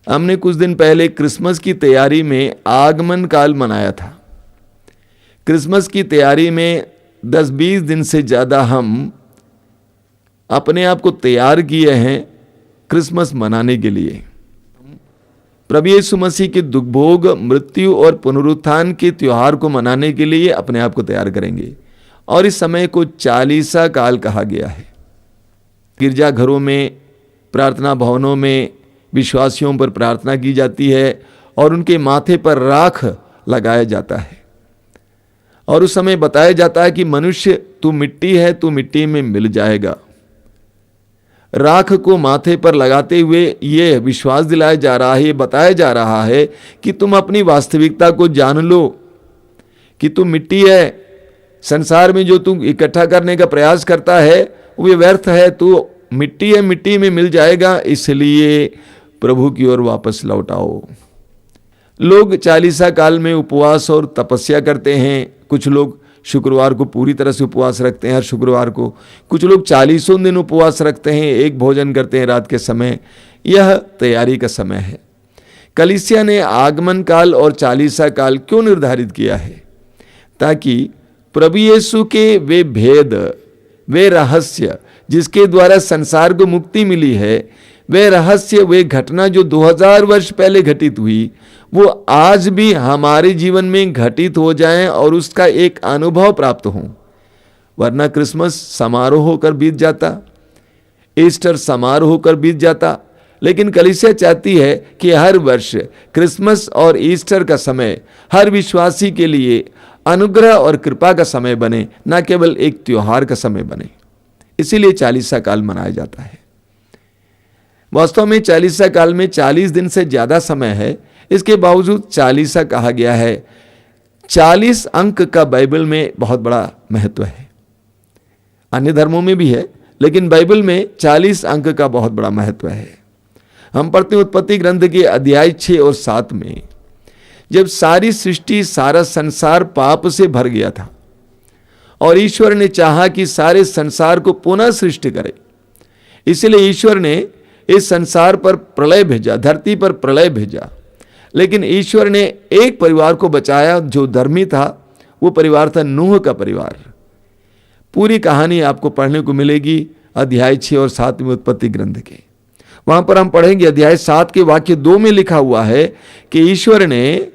हमने कुछ दिन पहले क्रिसमस की तैयारी में आगमन काल मनाया था। क्रिसमस की तैयारी में 10-20 दिन से ज़्यादा हम अपने आप को तैयार किए हैं क्रिसमस मनाने के लिए। प्रभु यीशु मसीह के दुख भोग, मृत्यु और पुनरुत्थान के त्योहार को मनाने के लिए अपने आप को तैयार करेंगे। और इस समय को चालीसा काल कहा गया है। गिरजाघरों में, प्रार्थना भवनों में विश्वासियों पर प्रार्थना की जाती है और उनके माथे पर राख लगाया जाता है और उस समय बताया जाता है कि मनुष्य तू मिट्टी है, तू मिट्टी में मिल जाएगा। राख को माथे पर लगाते हुए ये विश्वास दिलाया जा रहा है, ये बताया जा रहा है कि तुम अपनी वास्तविकता को जान लो कि तू मिट्टी है। संसार में जो तू इकट्ठा करने का प्रयास करता है वो व्यर्थ है, तू मिट्टी है, मिट्टी में मिल जाएगा। इसलिए प्रभु की ओर वापस लौट आओ। लोग चालीसा काल में उपवास और तपस्या करते हैं। कुछ लोग शुक्रवार को पूरी तरह से उपवास रखते हैं, हर शुक्रवार को। कुछ लोग 40 दिन उपवास रखते हैं, एक भोजन करते हैं रात के समय। यह तैयारी का समय है। कलीसिया ने आगमन काल और चालीसा काल क्यों निर्धारित किया है? ताकि प्रभु यीशु के वे भेद, वे रहस्य जिसके द्वारा संसार को मुक्ति मिली है, वे रहस्य, वे घटना जो 2000 वर्ष पहले घटित हुई, वो आज भी हमारे जीवन में घटित हो जाएं और उसका एक अनुभव प्राप्त हो। वरना क्रिसमस समारोह होकर बीत जाता, ईस्टर समारोह होकर बीत जाता। लेकिन कलीसिया चाहती है कि हर वर्ष क्रिसमस और ईस्टर का समय हर विश्वासी के लिए अनुग्रह और कृपा का समय बने, न केवल एक त्योहार का समय बने। इसीलिए चालीसा काल मनाया जाता है। वास्तव में चालीसा काल में 40 दिन से ज्यादा समय है, इसके बावजूद चालीसा कहा गया है। 40 अंक का बाइबल में बहुत बड़ा महत्व है। अन्य धर्मों में भी है, लेकिन बाइबल में 40 अंक का बहुत बड़ा महत्व है। हम पढ़ते हैं उत्पत्ति ग्रंथ के अध्याय 6 और 7 में, जब सारी सृष्टि, सारा संसार पाप से भर गया था और ईश्वर ने चाहा कि सारे संसार को पुनः सृष्टि करे। इसलिए ईश्वर ने इस संसार पर प्रलय भेजा, धरती पर प्रलय भेजा। लेकिन ईश्वर ने एक परिवार को बचाया जो धर्मी था। वो परिवार था नूह का परिवार। पूरी कहानी आपको पढ़ने को मिलेगी अध्याय 6 और 7 में उत्पत्ति ग्रंथ के। वहां पर हम पढ़ेंगे अध्याय 7 के वाक्य 2 में लिखा हुआ है कि ईश्वर ने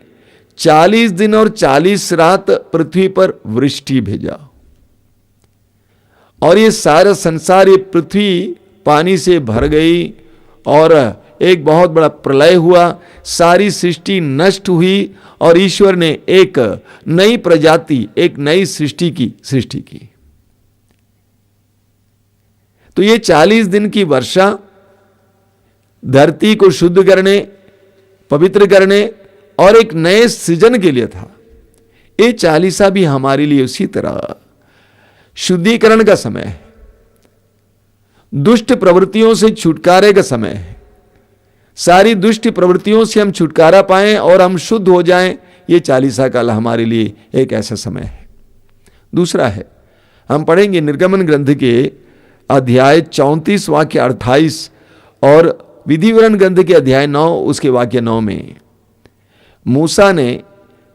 40 दिन और 40 रात पृथ्वी पर वृष्टि भेजा और ये सारा संसार, ये पृथ्वी पानी से भर गई और एक बहुत बड़ा प्रलय हुआ। सारी सृष्टि नष्ट हुई और ईश्वर ने एक नई प्रजाति, एक नई सृष्टि की। तो ये 40 दिन की वर्षा धरती को शुद्ध करने, पवित्र करने और एक नए सृजन के लिए था। ये चालीसा भी हमारे लिए उसी तरह शुद्धिकरण का समय है, दुष्ट प्रवृत्तियों से छुटकारे का समय है। सारी दुष्ट प्रवृत्तियों से हम छुटकारा पाएं और हम शुद्ध हो जाएं, ये चालीसा काल हमारे लिए एक ऐसा समय है। दूसरा है, हम पढ़ेंगे निर्गमन ग्रंथ के अध्याय 34 वाक्य 28 और विधिवरण ग्रंथ के अध्याय 9 उसके वाक्य 9 में मूसा ने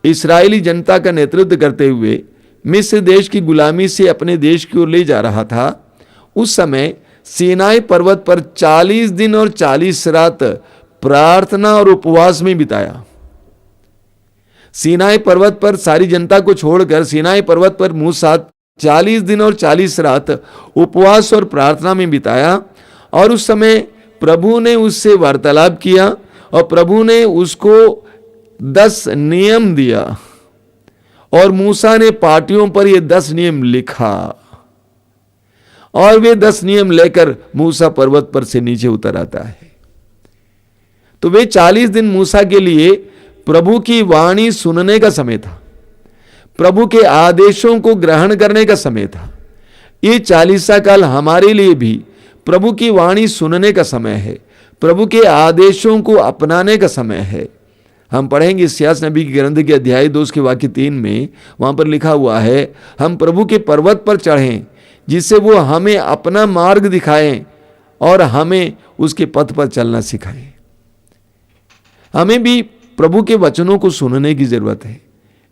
इस्राएली जनता का नेतृत्व करते हुए मिस्र देश की गुलामी से अपने देश की ओर ले जा रहा था। उस समय सीनाई पर्वत पर 40 दिन और 40 रात प्रार्थना और उपवास में बिताया। सीनाई पर्वत पर सारी जनता को छोड़कर सीनाई पर्वत पर मूसा 40 दिन और 40 रात उपवास और प्रार्थना में बिताया और उस समय प्रभु ने उससे वार्तालाप किया और प्रभु ने उसको 10 नियम दिया और मूसा ने पाटियों पर ये 10 नियम लिखा और वे 10 नियम लेकर मूसा पर्वत पर से नीचे उतर आता है। तो वे 40 दिन मूसा के लिए प्रभु की वाणी सुनने का समय था, प्रभु के आदेशों को ग्रहण करने का समय था। ये चालीसा काल हमारे लिए भी प्रभु की वाणी सुनने का समय है, प्रभु के आदेशों को अपनाने का समय है। हम पढ़ेंगे इस्यास नबी के ग्रंथ के अध्याय 2 के वाक्य 3 में, वहां पर लिखा हुआ है, हम प्रभु के पर्वत पर चढ़ें जिससे वो हमें अपना मार्ग दिखाएं और हमें उसके पथ पर चलना सिखाएं। हमें भी प्रभु के वचनों को सुनने की जरूरत है।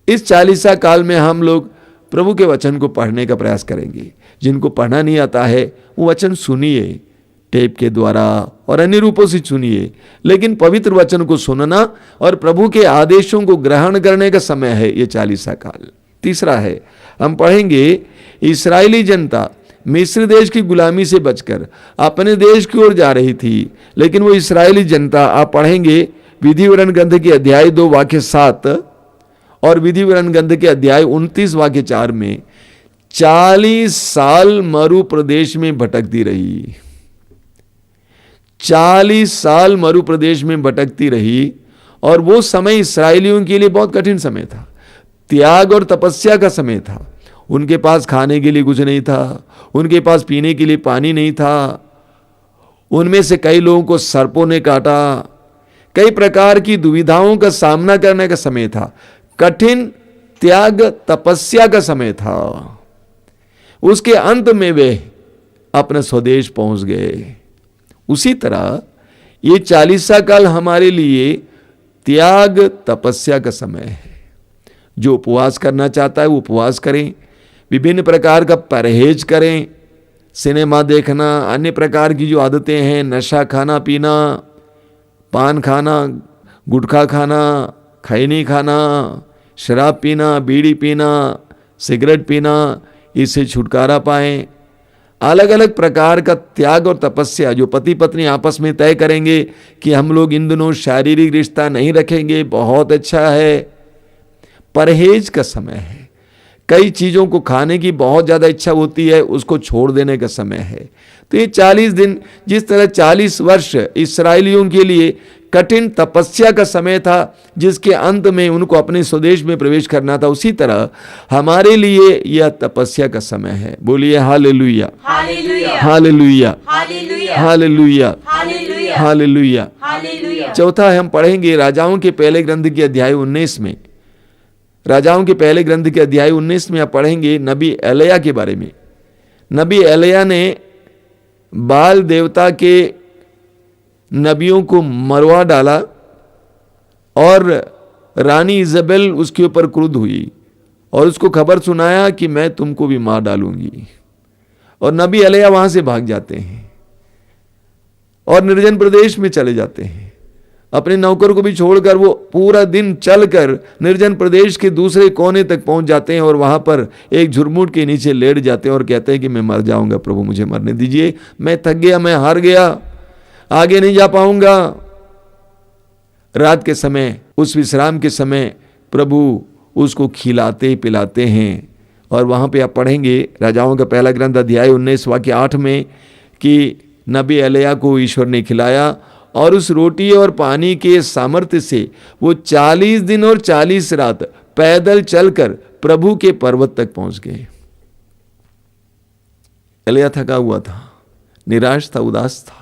इस 40 काल में हम लोग प्रभु के वचन को पढ़ने का प्रयास करेंगे। जिनको पढ़ना नहीं आता है वो वचन सुनिए, टेप के द्वारा और अन्य रूपों से सुनिए, लेकिन पवित्र वचन को सुनना और प्रभु के आदेशों को ग्रहण करने का समय है ये 40 काल। तीसरा है, हम पढ़ेंगे इस्राएली जनता मिस्र देश की गुलामी से बचकर अपने देश की ओर जा रही थी, लेकिन वो इस्राएली जनता, आप पढ़ेंगे विधि विवरण ग्रंथ के अध्याय 2 वाक्य 7 और विधि विवरण ग्रंथ के अध्याय 29 वाक्य 4 में 40 साल मरु प्रदेश में भटकती रही। 40 साल मरु प्रदेश में भटकती रही और वो समय इस्राएलियों के लिए बहुत कठिन समय था, त्याग और तपस्या का समय था। उनके पास खाने के लिए कुछ नहीं था, उनके पास पीने के लिए पानी नहीं था, उनमें से कई लोगों को सर्पों ने काटा, कई प्रकार की दुविधाओं का सामना करने का समय था, कठिन त्याग तपस्या का समय था। उसके अंत में वे अपने स्वदेश पहुंच गए। उसी तरह ये 40 काल हमारे लिए त्याग तपस्या का समय है। जो उपवास करना चाहता है वो उपवास करें, विभिन्न प्रकार का परहेज करें, सिनेमा देखना, अन्य प्रकार की जो आदतें हैं, नशा खाना पीना, पान खाना, गुटखा खाना, खैनी खाना, शराब पीना, बीड़ी पीना, सिगरेट पीना, इससे छुटकारा पाएं। अलग अलग प्रकार का त्याग और तपस्या जो पति पत्नी आपस में तय करेंगे कि हम लोग इन दिनों शारीरिक रिश्ता नहीं रखेंगे, बहुत अच्छा है। परहेज का समय है, कई चीज़ों को खाने की बहुत ज़्यादा इच्छा होती है, उसको छोड़ देने का समय है। तो ये 40 दिन, जिस तरह 40 वर्ष इस्राएलियों के लिए कठिन तपस्या का समय था, जिसके अंत में उनको अपने स्वदेश में प्रवेश करना था, उसी तरह हमारे लिए यह तपस्या का समय है। बोलिए hallelujah, hallelujah, hallelujah, hallelujah, hallelujah. चौथा है, हम पढ़ेंगे राजाओं के पहले ग्रंथ के अध्याय 19 में। राजाओं के पहले ग्रंथ के अध्याय 19 में आप पढ़ेंगे नबी एलिय्याह के बारे में। नबी एलिय्याह ने बाल देवता के नबियों को मरवा डाला और रानी इज़ाबेल उसके ऊपर क्रुद्ध हुई और उसको खबर सुनाया कि मैं तुमको भी मार डालूंगी। और नबी एलिय्याह वहां से भाग जाते हैं और निर्जन प्रदेश में चले जाते हैं। अपने नौकर को भी छोड़कर वो पूरा दिन चलकर निर्जन प्रदेश के दूसरे कोने तक पहुंच जाते हैं और वहां पर एक झुरमुट के नीचे लेट जाते हैं और कहते हैं कि मैं मर जाऊंगा, प्रभु मुझे मरने दीजिए, मैं थक गया, मैं हार गया, आगे नहीं जा पाऊंगा। रात के समय, उस विश्राम के समय प्रभु उसको खिलाते पिलाते हैं। और वहां पे आप पढ़ेंगे राजाओं का पहला ग्रंथ अध्याय 19 वाक्य 8 में कि नबी एलिय्याह को ईश्वर ने खिलाया और उस रोटी और पानी के सामर्थ्य से वो 40 दिन और 40 रात पैदल चलकर प्रभु के पर्वत तक पहुंच गए। एलिय्याह थका हुआ था, निराश था, उदास था,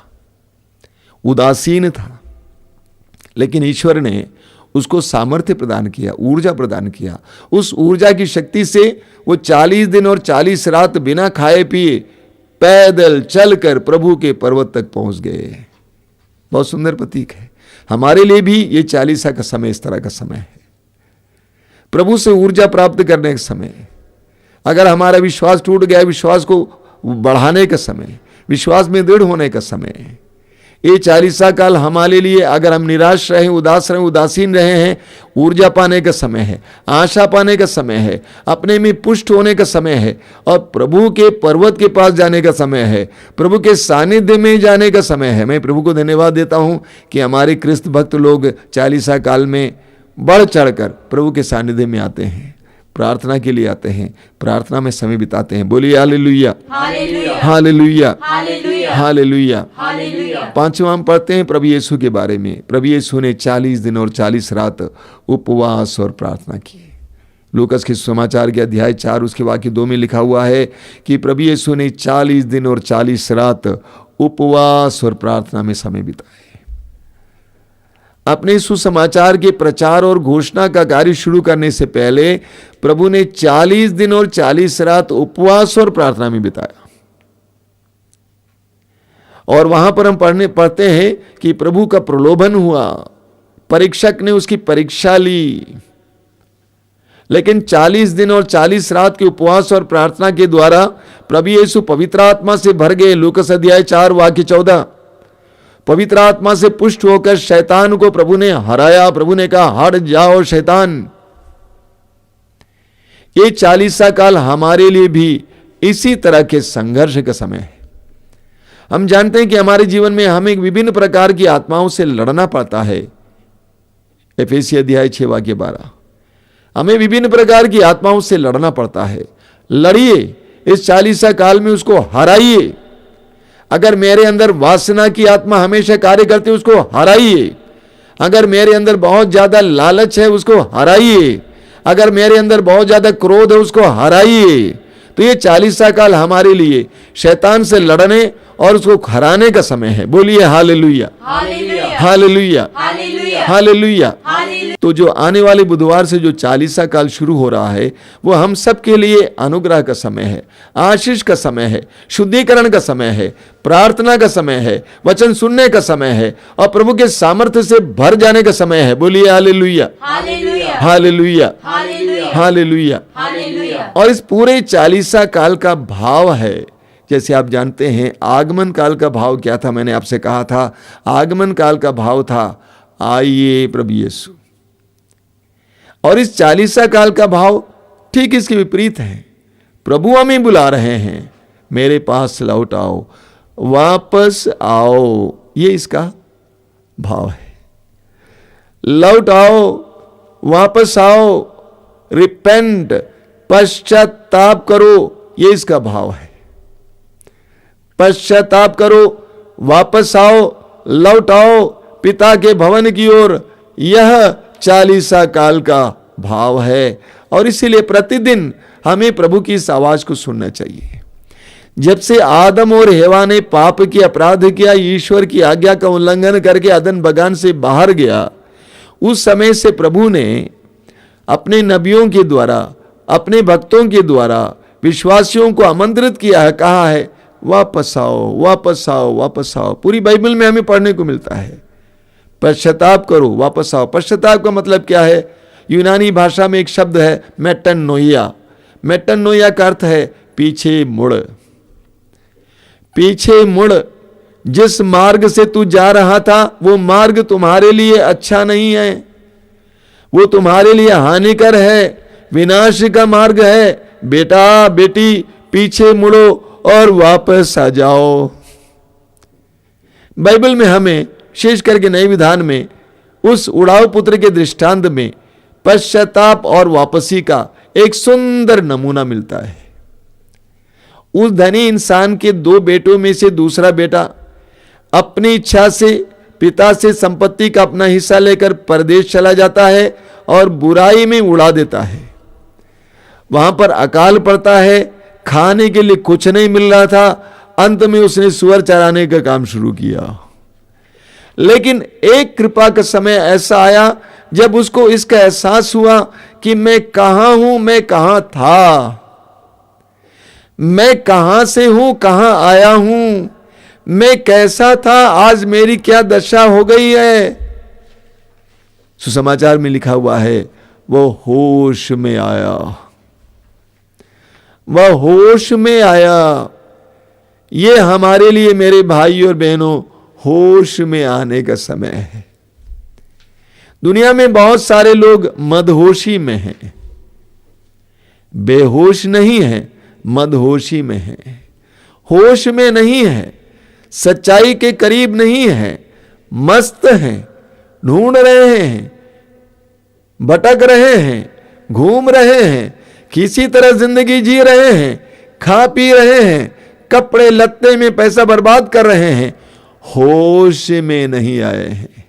उदासीन था, लेकिन ईश्वर ने उसको सामर्थ्य प्रदान किया, ऊर्जा प्रदान किया। उस ऊर्जा की शक्ति से वो 40 दिन और 40 रात बिना खाए पिए पैदल चलकर प्रभु के पर्वत तक पहुंच गए। बहुत सुंदर प्रतीक है। हमारे लिए भी ये 40 का समय इस तरह का समय है, प्रभु से ऊर्जा प्राप्त करने का समय। अगर हमारा विश्वास टूट गया, विश्वास को बढ़ाने का समय, विश्वास में दृढ़ होने का समय। ये 40 काल हमारे लिए, अगर हम निराश रहे, उदास रहे, उदासीन रहे हैं, ऊर्जा पाने का समय है, आशा पाने का समय है, अपने में पुष्ट होने का समय है और प्रभु के पर्वत के पास जाने का समय है, प्रभु के सानिध्य में जाने का समय है। मैं प्रभु को धन्यवाद देता हूं कि हमारे क्रिस्त भक्त लोग 40 काल में बढ़ चढ़कर प्रभु के सानिध्य में आते हैं, प्रार्थना के लिए आते हैं, प्रार्थना में समय बिताते हैं। बोलिए हालेलुया, हालेलुया, हालेलुया। पांचवा हम पढ़ते हैं प्रभु यीशु के बारे में। प्रभु यीशु ने 40 दिन और 40 रात उपवास और प्रार्थना की। लूकास के समाचार के अध्याय 4 उसके वाक्य 2 में लिखा हुआ है कि प्रभु यीशु ने 40 दिन और 40 रात उपवास और प्रार्थना में समय बिताए। अपने सुसमाचार के प्रचार और घोषणा का कार्य शुरू करने से पहले प्रभु ने 40 दिन और 40 रात उपवास और प्रार्थना में बिताया। और वहां पर हम पढ़ते हैं कि प्रभु का प्रलोभन हुआ, परीक्षक ने उसकी परीक्षा ली, लेकिन 40 दिन और 40 रात के उपवास और प्रार्थना के द्वारा प्रभु यीशु पवित्र आत्मा से भर गए। लूकास अध्याय 4 वाक्य 14। पवित्र आत्मा से पुष्ट होकर शैतान को प्रभु ने हराया। प्रभु ने कहा, हट जाओ शैतान। ये 40 काल हमारे लिए भी इसी तरह के संघर्ष का समय है। हम जानते हैं कि हमारे जीवन में हमें विभिन्न प्रकार की आत्माओं से लड़ना पड़ता है। एफेसी अध्याय 6 वाक्य 12। हमें विभिन्न प्रकार की आत्माओं से लड़ना पड़ता है। लड़िए, इस 40 काल में उसको हराइए। अगर मेरे अंदर वासना की आत्मा हमेशा कार्य करती है, उसको हराइए। अगर मेरे अंदर बहुत ज्यादा लालच है, उसको हराइए। अगर मेरे अंदर बहुत ज्यादा क्रोध है, उसको हराइए। तो ये 40 काल हमारे लिए शैतान से लड़ने और उसको हराने का समय है। बोलिए हालेलुया, हालेलुया, हालेलुया। तो जो आने वाले बुधवार से जो 40 काल शुरू हो रहा है, वो हम सब के लिए अनुग्रह का समय है, आशीष का समय है, शुद्धिकरण का समय है, प्रार्थना का समय है, वचन सुनने का समय है और प्रभु के सामर्थ्य से भर जाने का समय है। बोलिए हालेलुया, हालेलुया, हालेलुया। और इस पूरे 40 काल का भाव है, जैसे आप जानते हैं आगमन काल का भाव क्या था। मैंने आपसे कहा था आगमन काल का भाव था आइए प्रभु यीशु। और इस 40 काल का भाव ठीक इसके विपरीत है। प्रभु हमें बुला रहे हैं, मेरे पास लौट आओ, वापस आओ। ये इसका भाव है। लौट आओ, वापस आओ, रिपेंट, पश्चाताप करो, ये इसका भाव है। पश्चाताप करो, वापस आओ, लौट आओ पिता के भवन की ओर। यह 40 काल का भाव है। और इसीलिए प्रतिदिन हमें प्रभु की इस आवाज को सुनना चाहिए। जब से आदम और हेवा ने पाप की अपराध किया, ईश्वर की आज्ञा का उल्लंघन करके अदन बगान से बाहर गया, उस समय से प्रभु ने अपने नबियों के द्वारा, अपने भक्तों के द्वारा विश्वासियों को आमंत्रित किया है, कहा है वापस आओ, वापस आओ, वापस आओ। पूरी बाइबल में हमें पढ़ने को मिलता है पश्चाताप करो, वापस आओ। पश्चाताप का मतलब क्या है? यूनानी भाषा में एक शब्द है मेटनोइया। मेटनोइया का अर्थ है पीछे मुड़। पीछे मुड़। जिस मार्ग से तू जा रहा था वो मार्ग तुम्हारे लिए अच्छा नहीं है, वो तुम्हारे लिए हानिकर है, विनाश का मार्ग है। बेटा बेटी पीछे मुड़ो और वापस आ जाओ। बाइबल में हमें विशेष करके नए विधान में उस उड़ाऊ पुत्र के दृष्टांत में पश्चाताप और वापसी का एक सुंदर नमूना मिलता है। उस धनी इंसान के 2 बेटों में से दूसरा बेटा अपनी इच्छा से पिता से संपत्ति का अपना हिस्सा लेकर परदेश चला जाता है और बुराई में उड़ा देता है। वहां पर अकाल पड़ता है, खाने के लिए कुछ नहीं मिल रहा था। अंत में उसने सुअर चराने का काम शुरू किया। लेकिन एक कृपा का समय ऐसा आया जब उसको इसका एहसास हुआ कि मैं कहां हूं, मैं कहां था, मैं कहां से हूं, कहां आया हूं, मैं कैसा था, आज मेरी क्या दशा हो गई है। सुसमाचार में लिखा हुआ है वो होश में आया, वह होश में आया। ये हमारे लिए मेरे भाई और बहनों होश में आने का समय है। दुनिया में बहुत सारे लोग मदहोशी में हैं, बेहोश नहीं है, मदहोशी में है, होश में नहीं है, सच्चाई के करीब नहीं है, मस्त हैं, ढूंढ रहे हैं, भटक रहे हैं, घूम रहे हैं, किसी तरह जिंदगी जी रहे हैं, खा पी रहे हैं, कपड़े लत्ते में पैसा बर्बाद कर रहे हैं, होश में नहीं आए हैं।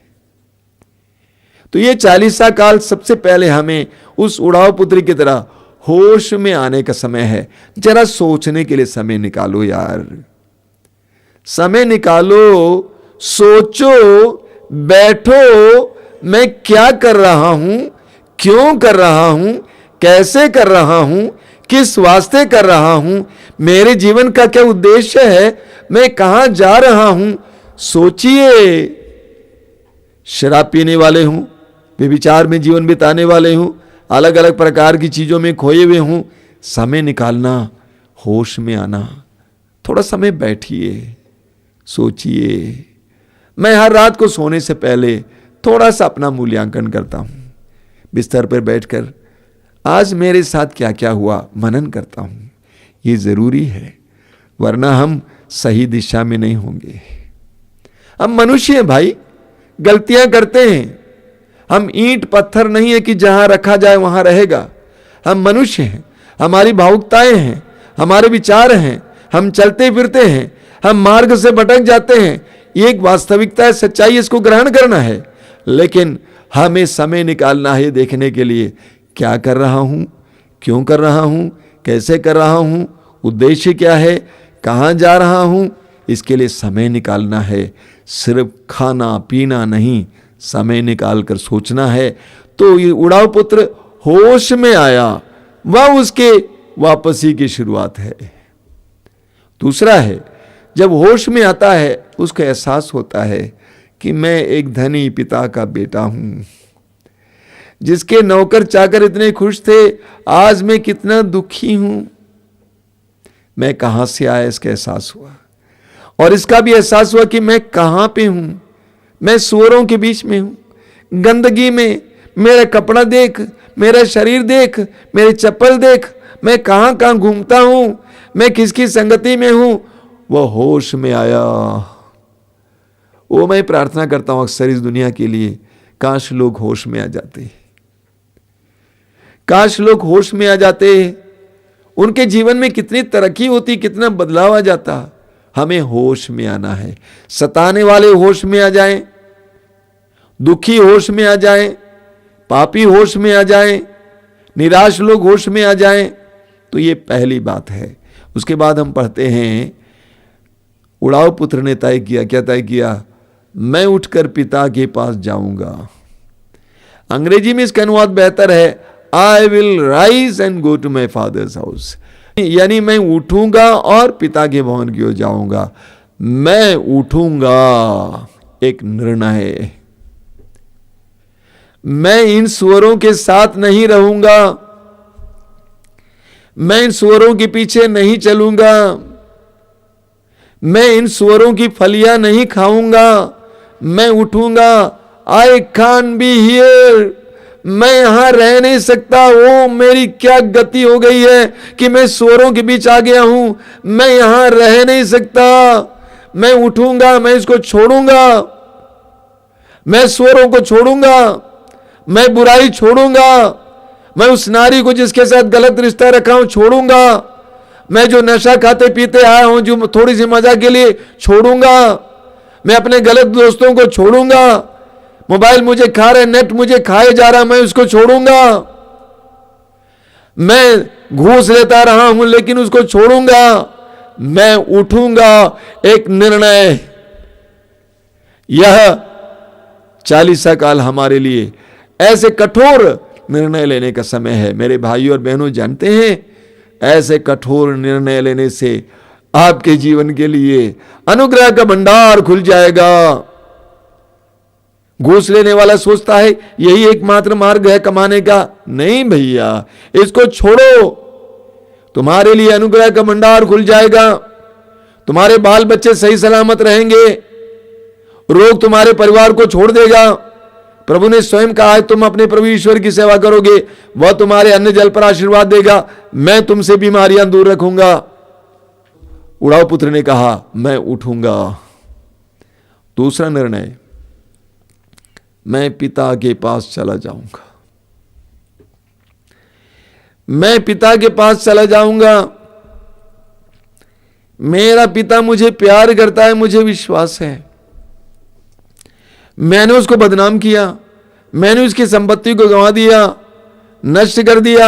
तो ये 40 काल सबसे पहले हमें उस उड़ाऊ पुत्री की तरह होश में आने का समय है। जरा सोचने के लिए समय निकालो यार, समय निकालो, सोचो, बैठो, मैं क्या कर रहा हूं, क्यों कर रहा हूं, कैसे कर रहा हूं, किस वास्ते कर रहा हूं, मेरे जीवन का क्या उद्देश्य है, मैं कहां जा रहा हूं। सोचिए, शराब पीने वाले हूं व्यभिचार में जीवन बिताने वाले हूं, अलग अलग प्रकार की चीजों में खोए हुए हूं। समय निकालना, होश में आना, थोड़ा समय बैठिए, सोचिए। मैं हर रात को सोने से पहले थोड़ा सा अपना मूल्यांकन करता हूं, बिस्तर पर बैठकर आज मेरे साथ क्या क्या हुआ मनन करता हूं। ये जरूरी है, वरना हम सही दिशा में नहीं होंगे। हम मनुष्य हैं भाई, गलतियां करते हैं। हम ईंट पत्थर नहीं है कि जहां रखा जाए वहां रहेगा। हम मनुष्य हैं, हमारी भावुकताएं हैं, हमारे विचार हैं, हम चलते फिरते हैं, हम मार्ग से भटक जाते हैं। ये एक वास्तविकता है, सच्चाई, इसको ग्रहण करना है। लेकिन हमें समय निकालना है देखने के लिए क्या कर रहा हूं, क्यों कर रहा हूं, कैसे कर रहा हूं, उद्देश्य क्या है, कहां जा रहा हूं। इसके लिए समय निकालना है, सिर्फ खाना पीना नहीं, समय निकाल कर सोचना है। तो ये उड़ाऊ पुत्र होश में आया, वह उसके वापसी की शुरुआत है। दूसरा है, जब होश में आता है उसको एहसास होता है कि मैं एक धनी पिता का बेटा हूं, जिसके नौकर चाकर इतने खुश थे, आज मैं कितना दुखी हूं। मैं कहां से आया इसका एहसास हुआ, और इसका भी एहसास हुआ कि मैं कहां पे हूं। मैं सूअरों के बीच में हूं, गंदगी में। मेरा कपड़ा देख, मेरा शरीर देख, मेरे चप्पल देख, मैं कहां कहां घूमता हूं, मैं किसकी संगति में हूं। वह होश में आया। वो मैं प्रार्थना करता हूं अक्सर इस दुनिया के लिए, काश लोग होश में आ जाते, काश लोग होश में आ जाते। उनके जीवन में कितनी तरक्की होती, कितना बदलाव आ जाता। हमें होश में आना है। सताने वाले होश में आ जाएं, दुखी होश में आ जाएं, पापी होश में आ जाएं, निराश लोग होश में आ जाएं। तो ये पहली बात है। उसके बाद हम पढ़ते हैं, उड़ाऊ पुत्र ने तय किया, क्या तय किया, मैं उठकर पिता के पास जाऊंगा। अंग्रेजी में इसका अनुवाद बेहतर है, I will rise and go to my father's house. यानी मैं उठूंगा और पिता के भवन की ओर जाऊंगा। मैं उठूंगा, एक निर्णय। मैं इन सुअरों के साथ नहीं रहूंगा, मैं इन सुअरों के पीछे नहीं चलूंगा, मैं इन सुअरों की फलियां नहीं खाऊंगा। मैं उठूंगा, आई कांट बी हियर, मैं यहां रह नहीं सकता। ओ मेरी क्या गति हो गई है कि मैं सुअरों के बीच आ गया हूं, मैं यहां रह नहीं सकता। मैं उठूंगा, मैं इसको छोड़ूंगा, मैं सुअरों को छोड़ूंगा, मैं बुराई छोड़ूंगा, मैं उस नारी को जिसके साथ गलत रिश्ता रखा हूं छोड़ूंगा, मैं जो नशा खाते पीते आया हूं जो थोड़ी सी मजा के लिए छोड़ूंगा, मैं अपने गलत दोस्तों को छोड़ूंगा, मोबाइल मुझे खा रहे, नेट मुझे खाए जा रहा, मैं उसको छोड़ूंगा, मैं घूस लेता रहा हूं लेकिन उसको छोड़ूंगा, मैं उठूंगा। एक निर्णय। यह 40 काल हमारे लिए ऐसे कठोर निर्णय लेने का समय है। मेरे भाइयों और बहनों, जानते हैं ऐसे कठोर निर्णय लेने से आपके जीवन के लिए अनुग्रह का भंडार खुल जाएगा। घूस लेने वाला सोचता है यही एकमात्र मार्ग है कमाने का। नहीं भैया, इसको छोड़ो, तुम्हारे लिए अनुग्रह का भंडार खुल जाएगा। तुम्हारे बाल बच्चे सही सलामत रहेंगे, रोग तुम्हारे परिवार को छोड़ देगा। प्रभु ने स्वयं कहा है, तुम अपने प्रभु ईश्वर की सेवा करोगे, वह तुम्हारे अन्न जल पर आशीर्वाद देगा, मैं तुमसे बीमारियां दूर रखूंगा। उड़ाऊ पुत्र ने कहा, मैं उठूंगा। दूसरा निर्णय, मैं पिता के पास चला जाऊंगा। मैं पिता के पास चला जाऊंगा। मेरा पिता मुझे प्यार करता है, मुझे विश्वास है। मैंने उसको बदनाम किया, मैंने उसकी संपत्ति को गंवा दिया, नष्ट कर दिया,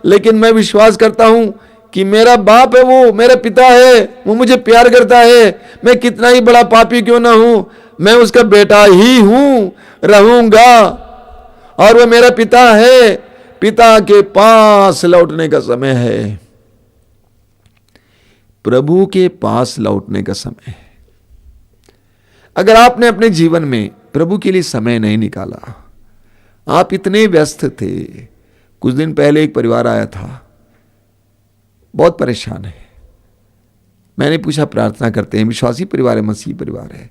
लेकिन मैं विश्वास करता हूं कि मेरा बाप है, वो मेरा पिता है, वो मुझे प्यार करता है। मैं कितना ही बड़ा पापी क्यों ना हूं, मैं उसका बेटा ही हूं, रहूंगा, और वह मेरा पिता है। पिता के पास लौटने का समय है, प्रभु के पास लौटने का समय है। अगर आपने अपने जीवन में प्रभु के लिए समय नहीं निकाला, आप इतने व्यस्त थे। कुछ दिन पहले एक परिवार आया था, बहुत परेशान है। मैंने पूछा, प्रार्थना करते हैं, विश्वासी परिवार है, मसीही परिवार है।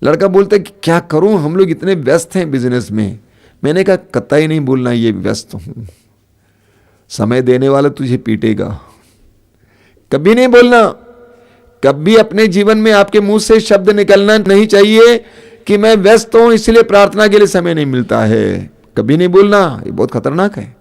लड़का बोलता है कि क्या करूं, हम लोग इतने व्यस्त हैं बिजनेस में। मैंने कहा कतई नहीं बोलना ये व्यस्त हूं, समय देने वाला तुझे पीटेगा। कभी नहीं बोलना। कभी अपने जीवन में आपके मुंह से शब्द निकलना नहीं चाहिए कि मैं व्यस्त हूं इसलिए प्रार्थना के लिए समय नहीं मिलता है। कभी नहीं बोलना, ये बहुत खतरनाक है।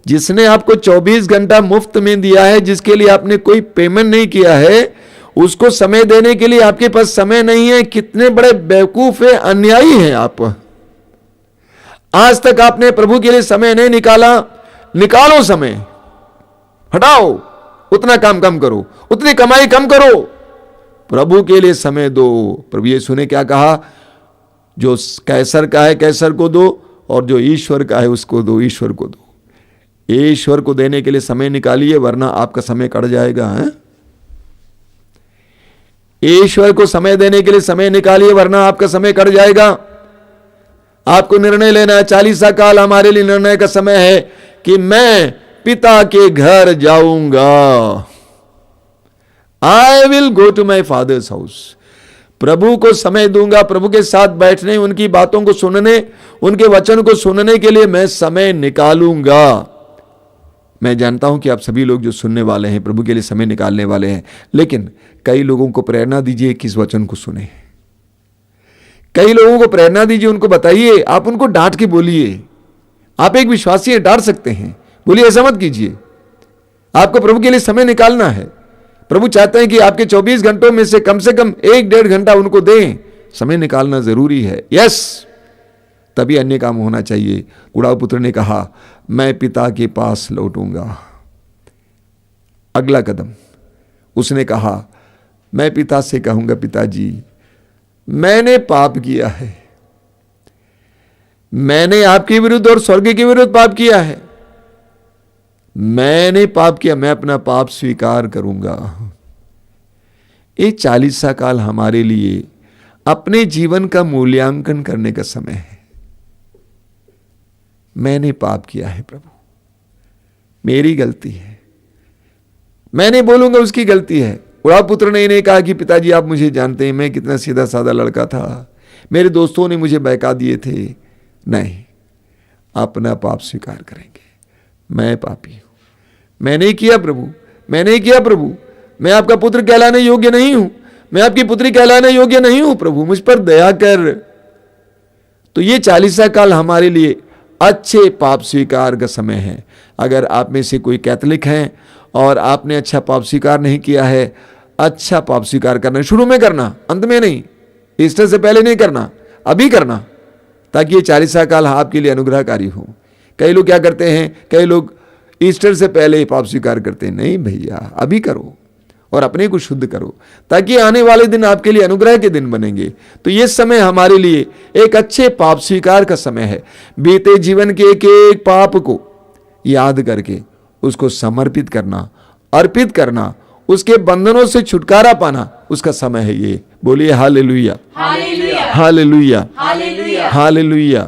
जिसने आपको 24 घंटा मुफ्त में दिया है, जिसके लिए आपने कोई पेमेंट नहीं किया है, उसको समय देने के लिए आपके पास समय नहीं है। कितने बड़े बेवकूफ है, अन्यायी हैं आप। आज तक आपने प्रभु के लिए समय नहीं निकाला, निकालो समय, हटाओ, उतना काम कम करो, उतनी कमाई कम करो, प्रभु के लिए समय दो। प्रभु यीशु ने क्या कहा, जो कैसर का है कैसर को दो, और जो ईश्वर का है उसको दो, ईश्वर को दो। ईश्वर को देने के लिए समय निकालिए, वरना आपका समय कट जाएगा। है ईश्वर को समय देने के लिए समय निकालिए, वरना आपका समय कट जाएगा। आपको निर्णय लेना है। 40 काल हमारे लिए निर्णय का समय है कि मैं पिता के घर जाऊंगा। I will go to my father's house. प्रभु को समय दूंगा, प्रभु के साथ बैठने, उनकी बातों को सुनने, उनके वचन को सुनने के लिए मैं समय निकालूंगा। मैं जानता हूं कि आप सभी लोग जो सुनने वाले हैं प्रभु के लिए समय निकालने वाले हैं, लेकिन कई लोगों को प्रेरणा दीजिए किस वचन को सुने। कई लोगों को प्रेरणा दीजिए, उनको बताइए, आप उनको डांट के बोलिए। आप एक विश्वासी है, डांट सकते हैं, बोलिए ऐसा मत कीजिए। आपको प्रभु के लिए समय निकालना है। प्रभु चाहते हैं कि आपके 24 घंटों में से कम 1-1.5 घंटा उनको दें। समय निकालना जरूरी है। यस, तभी अन्य काम होना चाहिए। उड़ाऊ पुत्र ने कहा, मैं पिता के पास लौटूंगा। अगला कदम उसने कहा, मैं पिता से कहूंगा, पिताजी मैंने पाप किया है, मैंने आपके विरुद्ध और स्वर्ग के विरुद्ध पाप किया है, मैंने पाप किया, मैं अपना पाप स्वीकार करूंगा। ये 40 काल हमारे लिए अपने जीवन का मूल्यांकन करने का समय है। मैंने पाप किया है प्रभु, मेरी गलती है। मैं नहीं बोलूंगा उसकी गलती है। उड़ाऊ पुत्र ने इन्हें कहा कि पिताजी आप मुझे जानते हैं, मैं कितना सीधा साधा लड़का था, मेरे दोस्तों ने मुझे बहका दिए थे। नहीं, अपना पाप स्वीकार करेंगे। मैं पापी हूं, मैंने किया प्रभु, मैंने किया प्रभु, मैं आपका पुत्र कहलाने योग्य नहीं हूं, मैं आपकी पुत्री कहलाने योग्य नहीं हूं, प्रभु मुझ पर दया कर। तो ये 40 काल हमारे लिए अच्छे पाप स्वीकार का समय है। अगर आप में से कोई कैथोलिक हैं और आपने अच्छा पाप स्वीकार नहीं किया है, अच्छा पाप स्वीकार करना शुरू में करना, अंत में नहीं, ईस्टर से पहले नहीं करना, अभी करना, ताकि ये 40 काल आपके लिए अनुग्रहकारी हो। कई लोग क्या करते हैं, कई लोग ईस्टर से पहले पाप स्वीकार करते हैं। नहीं भैया, अभी करो और अपने को शुद्ध करो, ताकि आने वाले दिन आपके लिए अनुग्रह के दिन बनेंगे। तो ये समय हमारे लिए एक अच्छे पाप स्वीकार का समय है। बीते जीवन के एक एक पाप को याद करके उसको समर्पित करना, अर्पित करना, उसके बंधनों से छुटकारा पाना, उसका समय है ये। बोलिए hallelujah, hallelujah, hallelujah, hallelujah,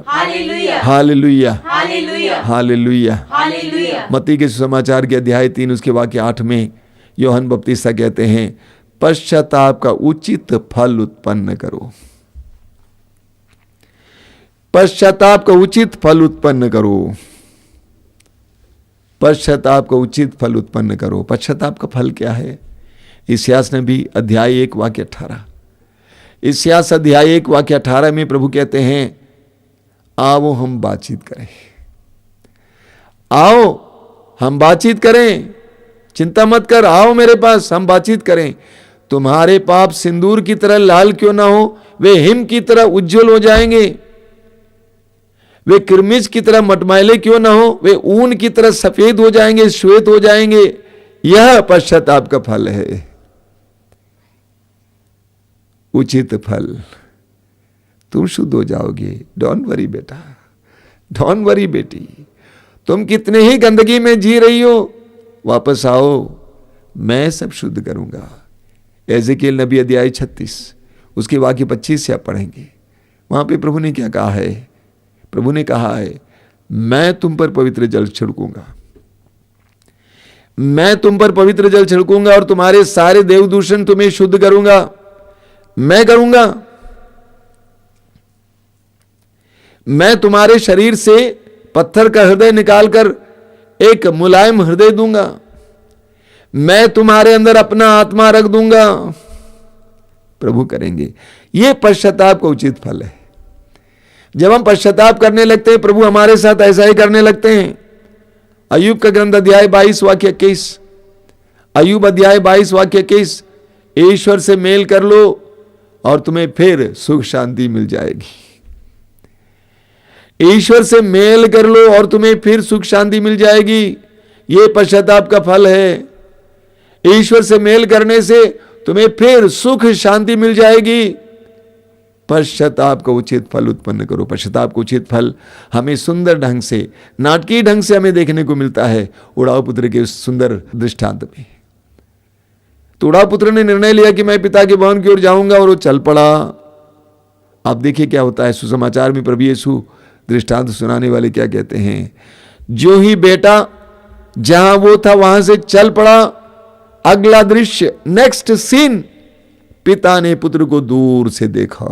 hallelujah, hallelujah, hallelujah. मत्ती के सुसमाचार के अध्याय 3 उसके वाक्य 8 में यूहन्ना बपतिस्ता कहते हैं, पश्चाताप का उचित फल उत्पन्न करो। पश्चाताप का उचित फल उत्पन्न करो। पश्चाताप का उचित फल उत्पन्न करो। पश्चाताप का फल क्या है? इस्यास नबी अध्याय 1 वाक्य 18, इस्यास अध्याय 1 वाक्य 18 में प्रभु कहते हैं, आओ हम बातचीत करें, आओ हम बातचीत करें, चिंता मत कर, आओ मेरे पास, हम बातचीत करें। तुम्हारे पाप सिंदूर की तरह लाल क्यों ना हो, वे हिम की तरह उज्जवल हो जाएंगे। वे किरमिज की तरह मटमैले क्यों ना हो, वे ऊन की तरह सफेद हो जाएंगे, श्वेत हो जाएंगे। यह पश्चाताप का फल है, उचित फल। तुम शुद्ध हो जाओगे। डोंट वरी बेटा, डोंट वरी बेटी, तुम कितने ही गंदगी में जी रही हो, वापस आओ, मैं सब शुद्ध करूंगा। एजेकिएल नबी अध्याय 36 उसके वाक्य 25 से आप पढ़ेंगे। वहां पे प्रभु ने क्या कहा है? प्रभु ने कहा है, मैं तुम पर पवित्र जल छिड़कूंगा, मैं तुम पर पवित्र जल छिड़कूंगा और तुम्हारे सारे देवदूषण तुम्हें शुद्ध करूंगा, मैं करूंगा। मैं तुम्हारे शरीर से पत्थर का हृदय निकालकर एक मुलायम हृदय दूंगा, मैं तुम्हारे अंदर अपना आत्मा रख दूंगा। प्रभु करेंगे। यह पश्चाताप का उचित फल है। जब हम पश्चाताप करने लगते हैं, प्रभु हमारे साथ ऐसा ही करने लगते हैं। अय्यूब का ग्रंथ अध्याय 22 वाक्य 21, अय्यूब अध्याय 22 वाक्य 21, ईश्वर से मेल कर लो और तुम्हें फिर सुख शांति मिल जाएगी। ईश्वर से मेल कर लो और तुम्हें फिर सुख शांति मिल जाएगी। यह पश्चाताप का फल है। ईश्वर से मेल करने से तुम्हें फिर सुख शांति मिल जाएगी। पश्चाताप का उचित फल उत्पन्न करो। पश्चाताप का उचित फल हमें सुंदर ढंग से, नाटकीय ढंग से हमें देखने को मिलता है उड़ाऊ पुत्र के उस सुंदर दृष्टांत में। तो उड़ाऊ पुत्र ने निर्णय लिया कि मैं पिता के भवन की ओर जाऊंगा और वो चल पड़ा। अब देखिए क्या होता है। सुसमाचार में प्रभु यीशु दृष्टांत सुनाने वाले क्या कहते हैं, जो ही बेटा जहां वो था वहां से चल पड़ा, अगला दृश्य, नेक्स्ट सीन, पिता ने पुत्र को दूर से देखा।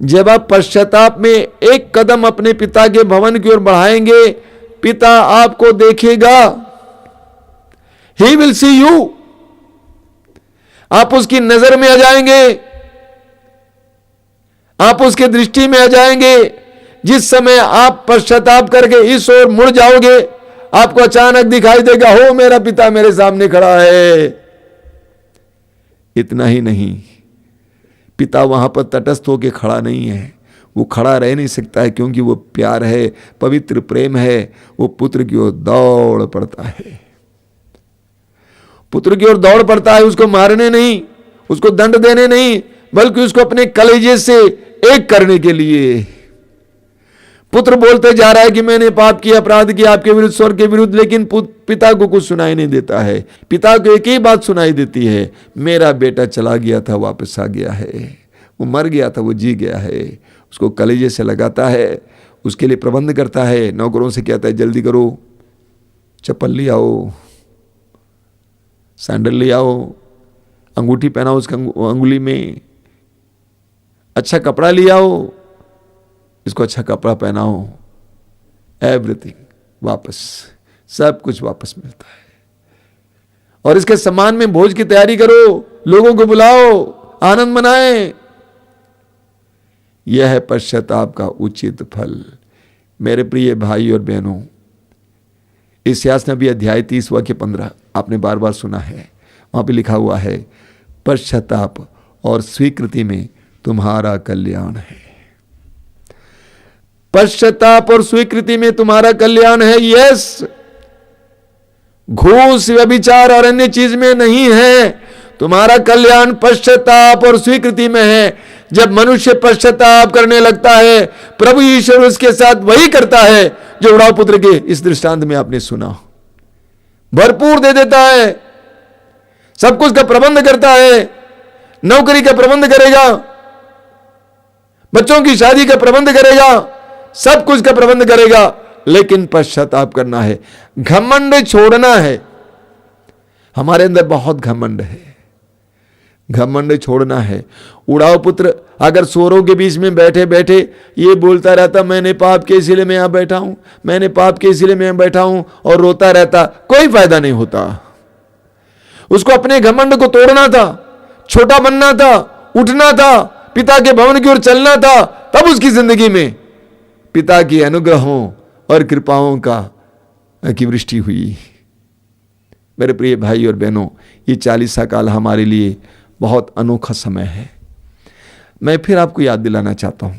जब आप पश्चाताप में एक कदम अपने पिता के भवन की ओर बढ़ाएंगे, पिता आपको देखेगा। He will see you. आप उसकी नजर में आ जाएंगे, आप उसके दृष्टि में आ जाएंगे। जिस समय आप पश्चाताप करके इस ओर मुड़ जाओगे, आपको अचानक दिखाई देगा, हो मेरा पिता मेरे सामने खड़ा है। इतना ही नहीं, पिता वहां पर तटस्थ होकर खड़ा नहीं है, वो खड़ा रह नहीं सकता है, क्योंकि वो प्यार है, पवित्र प्रेम है। वो पुत्र की ओर दौड़ पड़ता है, पुत्र की ओर दौड़ पड़ता है। उसको मारने नहीं, उसको दंड देने नहीं, बल्कि उसको अपने कलेजे से एक करने के लिए। पुत्र बोलते जा रहा है कि मैंने पाप किया, अपराध किया आपके विरुद्ध, स्वर्ग के विरुद्ध, लेकिन पिता को कुछ सुनाई नहीं देता है। पिता को एक ही बात सुनाई देती है, मेरा बेटा चला गया था, वापस आ गया है। वो मर गया था, वो जी गया है। उसको कलेजे से लगाता है, उसके लिए प्रबंध करता है। नौकरों से कहता है, जल्दी करो, चप्पल ले आओ, सैंडल ले आओ, अंगूठी पहनाओ उसका अंगुली में, अच्छा कपड़ा ले आओ, इसको अच्छा कपड़ा पहनाओ। एवरीथिंग वापस, सब कुछ वापस मिलता है। और इसके सम्मान में भोज की तैयारी करो, लोगों को बुलाओ, आनंद मनाएं। यह है पश्चाताप का उचित फल। मेरे प्रिय भाई और बहनों, इस्यास नबी अध्याय 30 वाक्य 15 आपने बार बार सुना है। वहां पे लिखा हुआ है, पश्चाताप और स्वीकृति में तुम्हारा कल्याण है। पश्चाताप और स्वीकृति में तुम्हारा कल्याण है। यस, घूस, व्यभिचार और अन्य चीज में नहीं है। तुम्हारा कल्याण पश्चाताप और स्वीकृति में है। जब मनुष्य पश्चाताप करने लगता है, प्रभु ईश्वर उसके साथ वही करता है जो उड़ाऊ पुत्र के इस दृष्टांत में आपने सुना। भरपूर दे देता है, सब कुछ का प्रबंध करता है, नौकरी का प्रबंध करेगा, बच्चों की शादी का प्रबंध करेगा, सब कुछ का प्रबंध करेगा, लेकिन पश्चाताप करना है, घमंड छोड़ना है। हमारे अंदर बहुत घमंड है, घमंड छोड़ना है। उड़ाऊ पुत्र अगर सोरों के बीच में बैठे बैठे ये बोलता रहता, मैंने पाप के इसीलिए मैं यहां बैठा हूं, मैंने पाप के इसीलिए मैं यहां बैठा हूं, और रोता रहता, कोई फायदा नहीं होता। उसको अपने घमंड को तोड़ना था, छोटा बनना था, उठना था, पिता के भवन की ओर चलना था। तब उसकी जिंदगी में पिता की अनुग्रहों और कृपाओं की वृष्टि हुई। मेरे प्रिय भाई और बहनों, ये 40 काल हमारे लिए बहुत अनोखा समय है। मैं फिर आपको याद दिलाना चाहता हूं,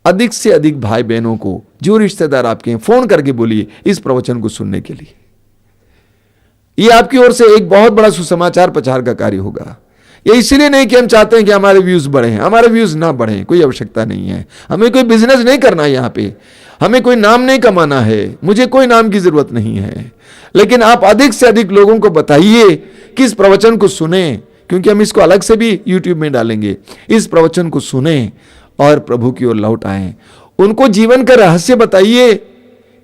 अधिक से अधिक भाई बहनों को, जो रिश्तेदार आपके हैं, फोन करके बोलिए इस प्रवचन को सुनने के लिए। ये आपकी ओर से एक बहुत बड़ा सुसमाचार प्रचार का कार्य होगा। ये इसलिए नहीं कि हम चाहते हैं कि हमारे व्यूज बढ़े, हमारे व्यूज ना बढ़े, कोई आवश्यकता नहीं है। हमें कोई बिजनेस नहीं करना है यहाँ पे, हमें कोई नाम नहीं कमाना है, मुझे कोई नाम की जरूरत नहीं है। लेकिन आप अधिक से अधिक लोगों को बताइए कि इस प्रवचन को सुने, क्योंकि हम इसको अलग से भी यूट्यूब में डालेंगे। इस प्रवचन को सुने और प्रभु की ओर लौट आए। उनको जीवन का रहस्य बताइए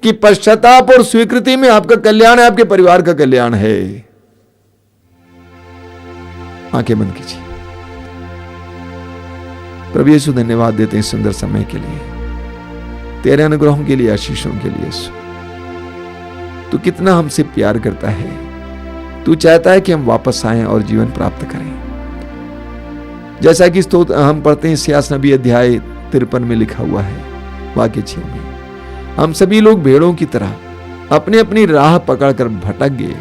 कि पश्चाताप और स्वीकृति में आपका कल्याण है, आपके परिवार का कल्याण है। आंखें बंद कीजिए। प्रभु यीशु धन्यवाद देते हैं सुंदर समय के लिए, तेरे अनुग्रहों के लिए, आशीषों के लिए। तू कितना हमसे प्यार करता है। तू चाहता है कि हम वापस आएं और जीवन प्राप्त करें। जैसा कि हम पढ़ते हैं इस्यास नबी अध्याय 53 में लिखा हुआ है, वाक्य 6 में, हम सभी लोग भेड़ों की तरह अपनी अपनी राह पकड़कर भटक गए।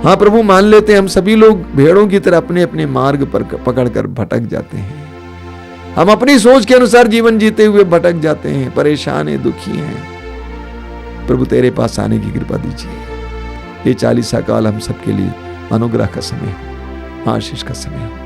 हाँ प्रभु, मान लेते हैं हम सभी लोग भेड़ों की तरह अपने अपने मार्ग पर पकड़कर भटक जाते हैं। हम अपनी सोच के अनुसार जीवन जीते हुए भटक जाते हैं, परेशान हैं, दुखी हैं। प्रभु तेरे पास आने की कृपा दीजिए। ये 40 काल हम सबके लिए अनुग्रह का समय हो, आशीष का समय हो।